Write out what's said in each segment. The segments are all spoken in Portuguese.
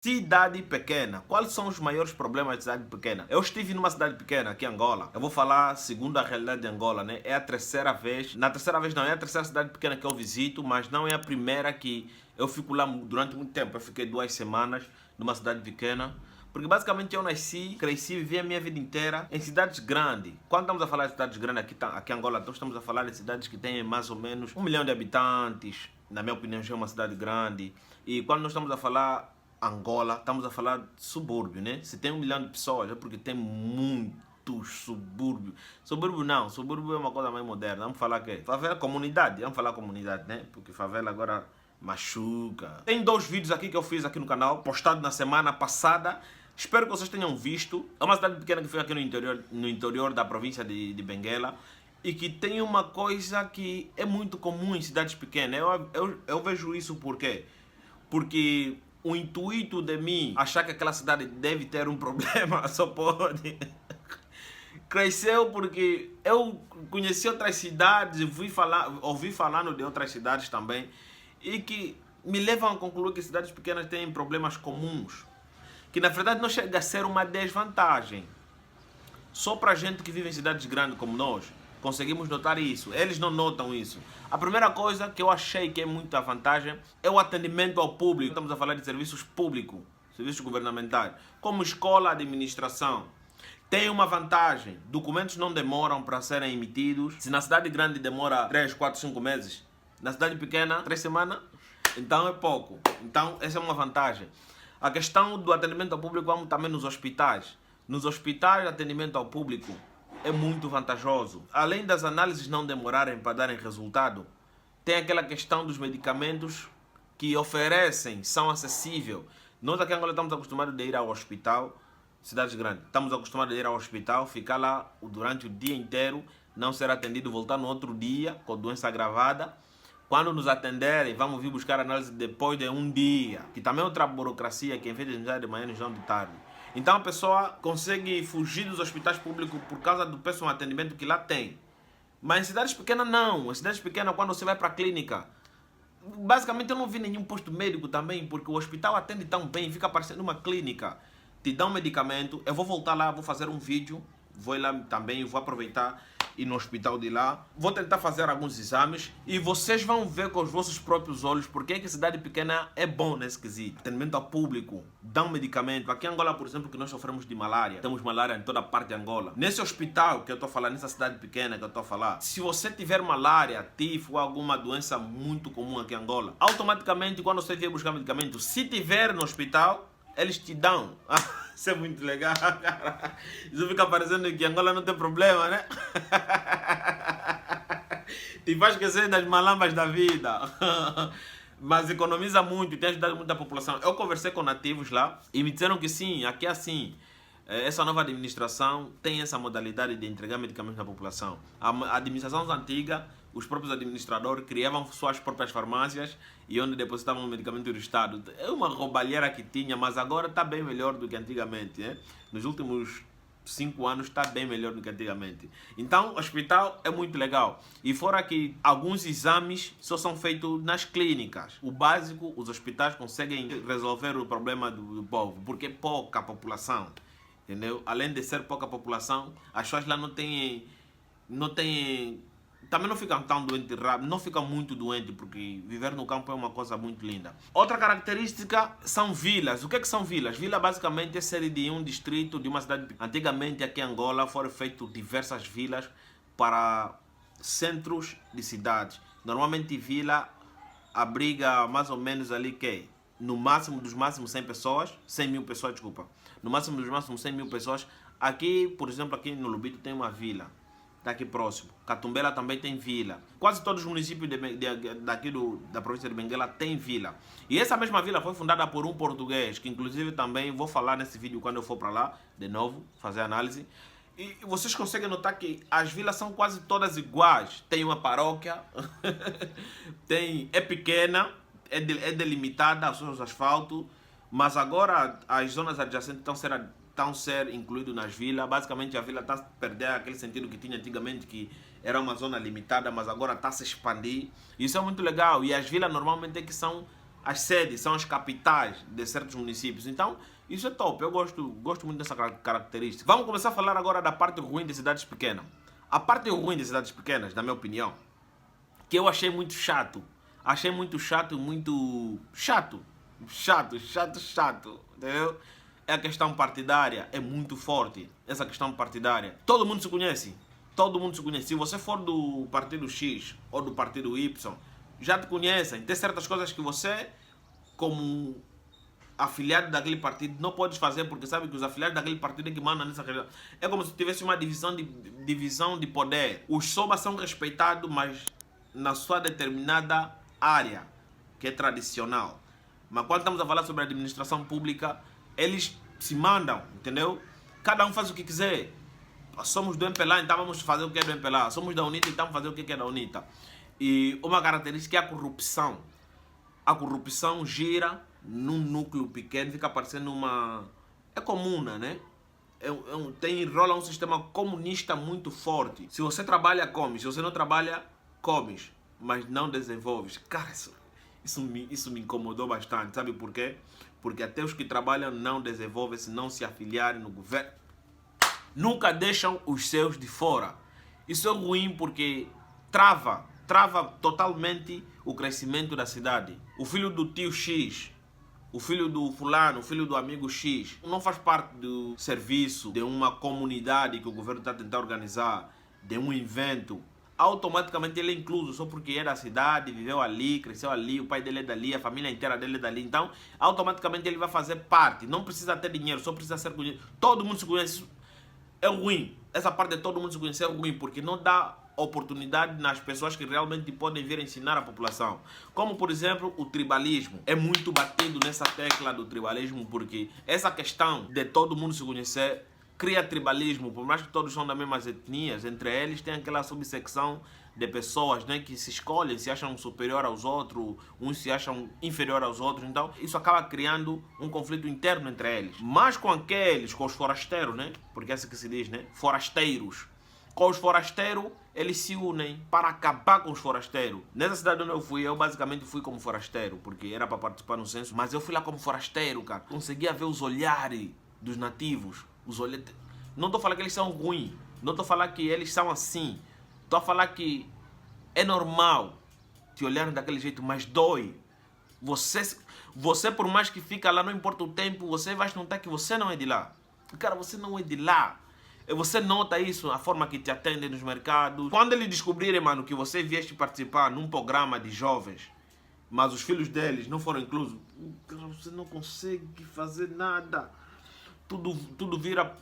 Cidade pequena. Quais são os maiores problemas de cidade pequena? Eu estive numa cidade pequena aqui em Angola. Eu vou falar segundo a realidade de Angola, né? É a terceira vez. Na terceira vez não, é a terceira cidade pequena que eu visito, mas não é a primeira que eu fico lá durante muito tempo. Eu fiquei 2 semanas numa cidade pequena. Porque basicamente eu nasci, cresci, vivi a minha vida inteira em cidades grandes. Quando estamos a falar de cidades grandes aqui em Angola, então estamos a falar de cidades que têm mais ou menos 1 milhão de habitantes. Na minha opinião, já é uma cidade grande. E quando nós estamos a falar Angola, estamos a falar de subúrbio, né? Se tem 1 milhão de pessoas, é porque tem muitos subúrbios. Subúrbio não, subúrbio é uma coisa mais moderna. Vamos falar que favela, comunidade, vamos falar comunidade, né? Porque favela agora machuca. Tem 2 vídeos aqui que eu fiz aqui no canal, postado na semana passada. Espero que vocês tenham visto. É uma cidade pequena que fica aqui no interior da província de Benguela. E que tem uma coisa que é muito comum em cidades pequenas. Eu vejo isso por quê? Porque o intuito de mim achar que aquela cidade deve ter um problema só pode. Cresceu porque eu conheci outras cidades, ouvi falando de outras cidades também, e que me levam a concluir que cidades pequenas têm problemas comuns, que na verdade não chega a ser uma desvantagem. Só para gente que vive em cidades grandes como nós, conseguimos notar isso. Eles não notam isso. A primeira coisa que eu achei que é muita vantagem é o atendimento ao público. Estamos a falar de serviços públicos, serviços governamentais, como escola, administração. Tem uma vantagem: documentos não demoram para serem emitidos. Se na cidade grande demora 3, 4, 5 meses, na cidade pequena 3 semanas, então é pouco. Então essa é uma vantagem. A questão do atendimento ao público, vamos também nos hospitais. Nos hospitais, atendimento ao público é muito vantajoso. Além das análises não demorarem para darem resultado, tem aquela questão dos medicamentos que oferecem, são acessíveis. Nós aqui em Angola estamos acostumados a ir ao hospital, cidades grandes, estamos acostumados a ir ao hospital, ficar lá durante o dia inteiro, não ser atendido, voltar no outro dia com doença agravada. Quando nos atenderem, vamos vir buscar análise depois de um dia, que também é outra burocracia que em vez de nos dar de manhã, nos dão de tarde. Então a pessoa consegue fugir dos hospitais públicos por causa do péssimo atendimento que lá tem. Mas em cidades pequenas não. Em cidades pequenas, quando você vai para a clínica, basicamente eu não vi nenhum posto médico também, porque o hospital atende tão bem, fica parecendo uma clínica. Te dá um medicamento, eu vou voltar lá, vou fazer um vídeo, vou ir lá também, vou aproveitar e no hospital de lá, vou tentar fazer alguns exames e vocês vão ver com os vossos próprios olhos porque é que a cidade pequena é bom nesse quesito. Atendimento ao público, dão medicamento. Aqui em Angola, por exemplo, que nós sofremos de malária, temos malária em toda parte de Angola. Nesse hospital que eu estou falando, nessa cidade pequena que eu estou a falar, se você tiver malária, tifo ou alguma doença muito comum aqui em Angola, automaticamente quando você vier buscar medicamento, se tiver no hospital, eles te dão. Isso é muito legal, cara. Isso fica parecendo que Angola não tem problema, né? Te faz esquecer das malambas da vida. Mas economiza muito e tem ajudado muito a população. Eu conversei com nativos lá e me disseram que sim, aqui é assim. Essa nova administração tem essa modalidade de entregar medicamentos à população. A administração antiga, os próprios administradores criavam suas próprias farmácias e onde depositavam o medicamento do Estado. É uma roubalheira que tinha, mas agora está bem melhor do que antigamente. Né? Nos últimos 5 anos está bem melhor do que antigamente. Então, o hospital é muito legal. E fora que alguns exames só são feitos nas clínicas. O básico, os hospitais conseguem resolver o problema do povo, porque é pouca população. Entendeu? Além de ser pouca população, as pessoas lá não têm, também não ficam tão doentes rápido, não ficam muito doentes, porque viver no campo é uma coisa muito linda. Outra característica são vilas. O que são vilas? Vila basicamente é sede de um distrito, de uma cidade. Antigamente aqui em Angola foram feitas diversas vilas para centros de cidades. Normalmente vila abriga mais ou menos ali que no máximo dos máximos 100 pessoas, 100 mil pessoas, desculpa. No máximo dos máximos 100 mil pessoas. Aqui, por exemplo, aqui no Lubito tem uma vila. Está aqui próximo. Catumbela também tem vila. Quase todos os municípios daqui da província de Benguela tem vila. E essa mesma vila foi fundada por um português, que inclusive também vou falar nesse vídeo quando eu for para lá, de novo, fazer análise. E vocês conseguem notar que as vilas são quase todas iguais. Tem uma paróquia, é pequena, é delimitada, só os asfaltos, mas agora as zonas adjacentes estão ser incluídos nas vilas. Basicamente a vila está a perder aquele sentido que tinha antigamente, que era uma zona limitada, mas agora está a se expandir. Isso é muito legal. E as vilas normalmente é que são as sedes são as capitais de certos municípios. Então, isso é top. Eu gosto muito dessa característica. Vamos começar a falar agora da parte ruim de cidades pequenas. A parte ruim de cidades pequenas, na minha opinião, que eu achei muito chato. Achei muito chato, muito chato. Chato. Entendeu? É a questão partidária, é muito forte. Essa questão partidária. Todo mundo se conhece. Todo mundo se conhece. Se você for do partido X ou do partido Y, já te conhecem. Tem certas coisas que você, como afiliado daquele partido, não podes fazer porque sabe que os afiliados daquele partido é que mandam nessa questão. É como se tivesse uma divisão de poder. Os sobas são respeitados, mas na sua determinada área, que é tradicional. Mas quando estamos a falar sobre a administração pública, eles se mandam, entendeu? Cada um faz o que quiser. Somos do MPLA, então vamos fazer o que é do MPLA. Somos da UNITA, então vamos fazer o que é da UNITA. E uma característica é a corrupção. A corrupção gira num núcleo pequeno, fica parecendo uma... É comuna, né? Rola um sistema comunista muito forte. Se você trabalha, comes. Se você não trabalha, comes. Mas não desenvolves. Cara, isso me incomodou bastante. Sabe por quê? Porque até os que trabalham não desenvolvem se não se afiliarem no governo. Nunca deixam os seus de fora. Isso é ruim porque trava totalmente o crescimento da cidade. O filho do tio X, o filho do fulano, o filho do amigo X, não faz parte do serviço de uma comunidade que o governo está tentando organizar, de um evento. Automaticamente ele é incluso só porque é da cidade, viveu ali, cresceu ali, o pai dele é dali, a família inteira dele é dali. Então, automaticamente ele vai fazer parte. Não precisa ter dinheiro, só precisa ser conhecido. Todo mundo se conhece. É ruim. Essa parte de todo mundo se conhecer é ruim, porque não dá oportunidade nas pessoas que realmente podem vir ensinar a população. Como, por exemplo, o tribalismo. É muito batido nessa tecla do tribalismo, porque essa questão de todo mundo se conhecer cria tribalismo. Por mais que todos são das mesmas etnias, entre eles tem aquela subsecção de pessoas, né, que se escolhem, se acham superior aos outros, uns se acham inferior aos outros. Então isso acaba criando um conflito interno entre eles. Mas com os forasteiros, né, porque é assim que se diz, né, forasteiros. Com os forasteiros, eles se unem para acabar com os forasteiros. Nessa cidade onde eu fui, eu basicamente fui como forasteiro, porque era para participar no censo, mas eu fui lá como forasteiro, cara. Conseguia ver os olhares dos nativos. Não estou falando que eles são ruins, não estou falando que eles são assim. Estou a falar que é normal te olharem daquele jeito, mas dói. Você, por mais que fica lá, não importa o tempo, você vai notar que você não é de lá. Cara, você não é de lá. Você nota isso, a forma que te atendem nos mercados. Quando eles descobrirem, mano, que você vieste participar num programa de jovens, mas os filhos deles não foram inclusos, cara, você não consegue fazer nada. Tudo vira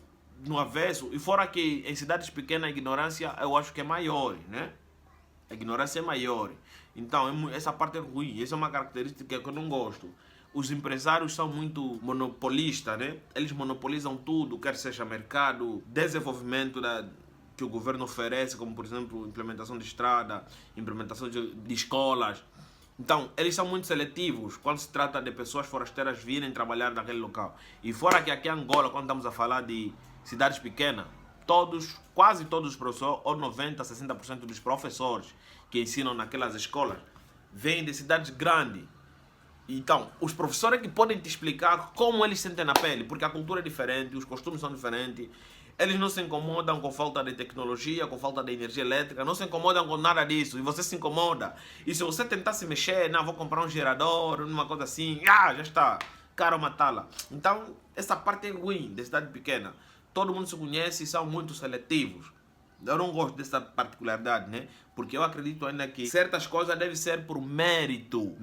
no avesso. E fora que em cidades pequenas a ignorância eu acho que é maior, né? A ignorância é maior. Então essa parte é ruim. Essa é uma característica que eu não gosto. Os empresários são muito monopolistas, né? Eles monopolizam tudo, quer seja mercado, desenvolvimento que o governo oferece, como por exemplo implementação de estrada, implementação de escolas. Então, eles são muito seletivos quando se trata de pessoas forasteiras virem trabalhar naquele local. E fora que aqui em Angola, quando estamos a falar de cidades pequenas, quase todos os professores, ou 90%, 60% dos professores que ensinam naquelas escolas, vêm de cidades grandes. Então, os professores que podem te explicar como eles sentem na pele, porque a cultura é diferente, os costumes são diferentes. Eles não se incomodam com falta de tecnologia, com falta de energia elétrica, não se incomodam com nada disso, e você se incomoda. E se você tentar se mexer, não, vou comprar um gerador, uma coisa assim, já está, caro matá-la. Então, essa parte é ruim da cidade pequena. Todo mundo se conhece e são muito seletivos. Eu não gosto dessa particularidade, né? Porque eu acredito ainda que certas coisas devem ser por mérito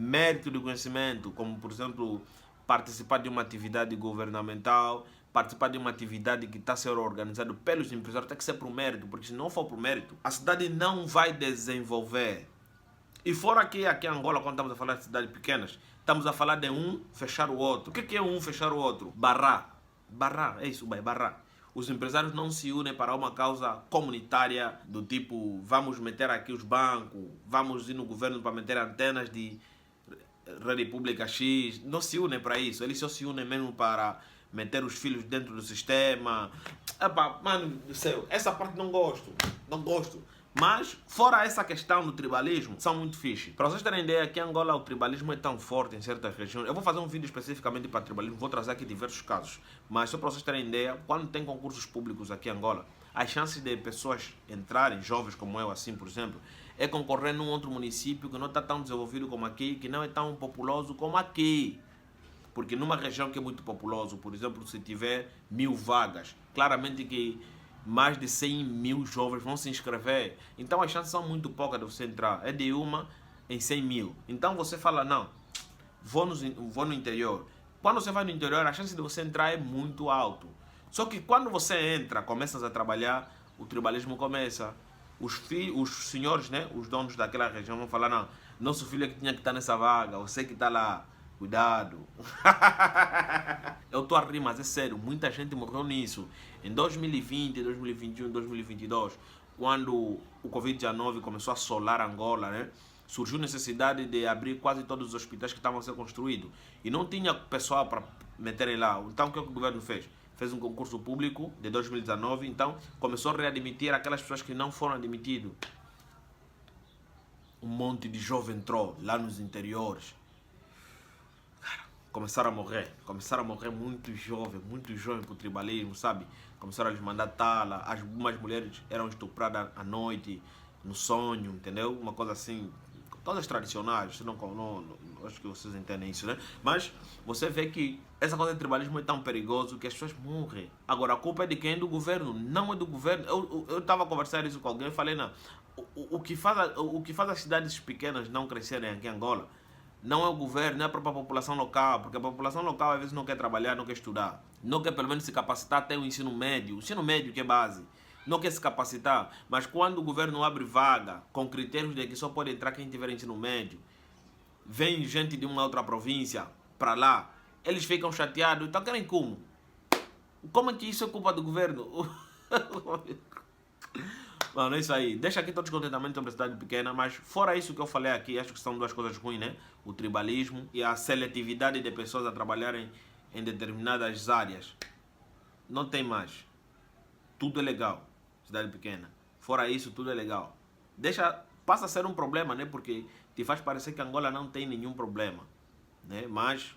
de conhecimento, como, por exemplo, participar de uma atividade governamental, participar de uma atividade que está a ser organizada pelos empresários, tem que ser por mérito, porque se não for por mérito, a cidade não vai desenvolver. E fora que aqui em Angola, quando estamos a falar de cidades pequenas, estamos a falar de um fechar o outro. O que é um fechar o outro? Barrar, é isso, barrar. Os empresários não se unem para uma causa comunitária do tipo, vamos meter aqui os bancos, vamos ir no governo para meter antenas de rede pública X. Não se unem para isso, eles só se unem mesmo para meter os filhos dentro do sistema. Epá, mano do céu, essa parte não gosto. Mas, fora essa questão do tribalismo, são muito fixe. Para vocês terem ideia, aqui em Angola o tribalismo é tão forte em certas regiões. Eu vou fazer um vídeo especificamente para tribalismo, vou trazer aqui diversos casos. Mas só para vocês terem ideia, quando tem concursos públicos aqui em Angola, as chances de pessoas entrarem, jovens como eu, assim, por exemplo, é concorrer num outro município que não está tão desenvolvido como aqui, que não é tão populoso como aqui. Porque numa região que é muito populoso, por exemplo, se tiver 1000 vagas, claramente que mais de 100.000 jovens vão se inscrever. Então as chances são muito poucas de você entrar. É de 1 em 100.000. Então você fala, não, vou no interior. Quando você vai no interior, a chance de você entrar é muito alto. Só que quando você entra, começas a trabalhar, o tribalismo começa. Os senhores, né, os donos daquela região vão falar, não, nosso filho é que tinha que estar nessa vaga, você que está lá. Cuidado. Eu estou a rir, mas é sério. Muita gente morreu nisso. Em 2020, 2021, 2022, quando o Covid-19 começou a assolar Angola, né? Surgiu necessidade de abrir quase todos os hospitais que estavam a ser construídos. E não tinha pessoal para meterem lá. Então o que o governo fez? Fez um concurso público de 2019. Então começou a readmitir aquelas pessoas que não foram admitidas. Um monte de jovem entrou lá nos interiores. Começaram a morrer muito jovem para o tribalismo, sabe? Começaram a lhes mandar tala, algumas mulheres eram estupradas à noite, no sonho, entendeu? Uma coisa assim, coisas tradicionais, acho que vocês entendem isso, né? Mas você vê que essa coisa de tribalismo é tão perigoso que as pessoas morrem. Agora, a culpa é de quem? Do governo, não é do governo. Eu estava a conversar isso com alguém e falei, não, o que faz as cidades pequenas não crescerem aqui em Angola, não é o governo, não é a própria população local, porque a população local às vezes não quer trabalhar, não quer estudar, não quer pelo menos se capacitar até o ensino médio que é base, não quer se capacitar, mas quando o governo abre vaga com critérios de que só pode entrar quem tiver ensino médio, vem gente de uma outra província para lá, eles ficam chateados, então querem como? Como é que isso é culpa do governo? Mano, é isso aí. Deixa aqui todo descontentamento sobre a cidade pequena, mas fora isso que eu falei aqui, acho que são duas coisas ruins, né? O tribalismo e a seletividade de pessoas a trabalharem em determinadas áreas. Não tem mais. Tudo é legal, cidade pequena. Fora isso, tudo é legal. Passa a ser um problema, né? Porque te faz parecer que Angola não tem nenhum problema, né? Mas,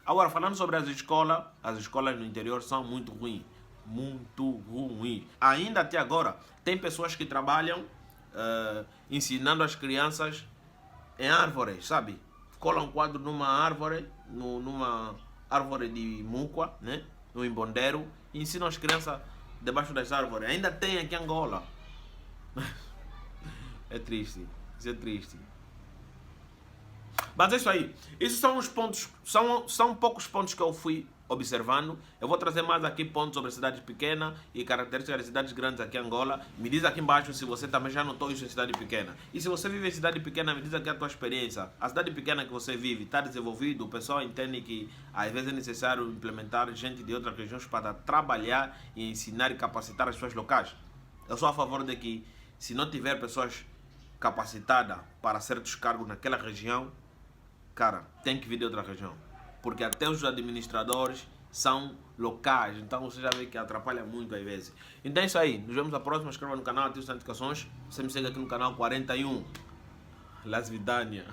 agora, falando sobre as escolas no interior são muito ruins. Muito ruim. Ainda até agora, tem pessoas que trabalham ensinando as crianças em árvores, sabe? Colam um quadro numa árvore, numa árvore de mucua, né? No imbondeiro, e ensinam as crianças debaixo das árvores. Ainda tem aqui em Angola. É triste, isso é triste. Mas é isso aí. Esses são os pontos, são poucos pontos que eu fui observando. Eu vou trazer mais aqui pontos sobre cidades pequenas e características das cidades grandes aqui em Angola. Me diz aqui embaixo se você também já notou isso em cidade pequena. E se você vive em cidade pequena, me diz aqui a tua experiência. A cidade pequena que você vive está desenvolvida? O pessoal entende que às vezes é necessário implementar gente de outras regiões para trabalhar e ensinar e capacitar as pessoas locais? Eu sou a favor de que, se não tiver pessoas capacitadas para certos cargos naquela região, cara, tem que vir de outra região. Porque até os administradores são locais, então você já vê que atrapalha muito às vezes. Então é isso aí, nos vemos na próxima, inscreva no canal, ative as notificações. Você me segue aqui no canal 41, Las Vidania.